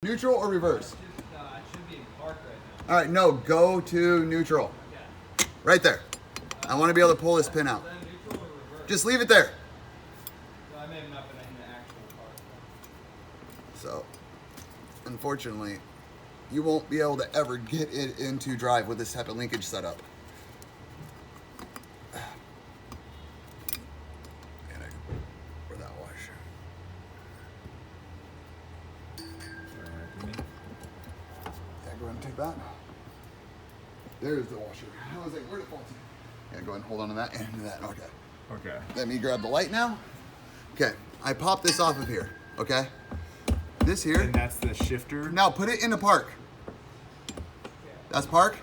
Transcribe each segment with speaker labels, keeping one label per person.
Speaker 1: Neutral or reverse?
Speaker 2: It should be in park right
Speaker 1: All right, no, go to neutral.
Speaker 2: now.
Speaker 1: Right there. I want to be able to pull this pin out.
Speaker 2: Then neutral or reverse?
Speaker 1: Just leave it there.
Speaker 2: I may have not been in the actual park.
Speaker 1: So, unfortunately, you won't be able to ever get it into drive with this type of linkage setup. And for that washer. Yeah, go ahead and take that. There's the washer. I was like, where'd it fall to? Yeah, go ahead and hold on to that and to that. Okay.
Speaker 3: Okay.
Speaker 1: Let me grab the light now. Okay, I pop this off of here. Okay. This here.
Speaker 3: And that's the shifter.
Speaker 1: Now put it into park. That's park.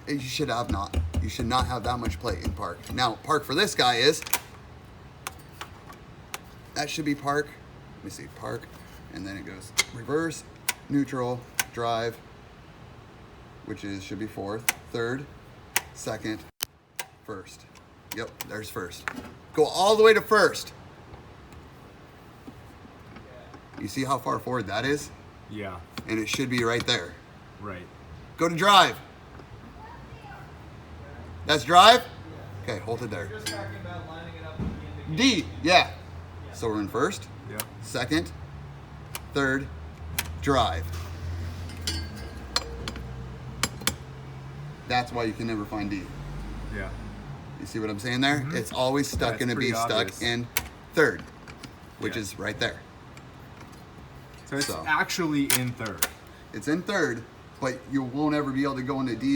Speaker 1: You should have not. You should not have that much plate in park. Now park for this guy is. That should be park. Let me see, park, and then it goes reverse, neutral, drive, which is should be fourth, third, second, first. Yep, there's first. Go all the way to first. You see how far forward that is?
Speaker 3: Yeah.
Speaker 1: And it should be right there.
Speaker 3: Right.
Speaker 1: Go to drive. That's drive? Okay, hold it there.
Speaker 2: Just talking about lining it up with the
Speaker 1: D,
Speaker 2: indicator.
Speaker 1: yeah. So we're in first,
Speaker 3: Yeah.
Speaker 1: second, third, drive. That's why you can never find D.
Speaker 3: Yeah.
Speaker 1: You see what I'm saying there? It's always stuck
Speaker 3: That's
Speaker 1: going to be
Speaker 3: pretty
Speaker 1: stuck
Speaker 3: obvious.
Speaker 1: in third, which
Speaker 3: Yeah.
Speaker 1: is right there.
Speaker 3: So it's
Speaker 1: So.
Speaker 3: actually in third.
Speaker 1: It's in third, but you won't ever be able to go into D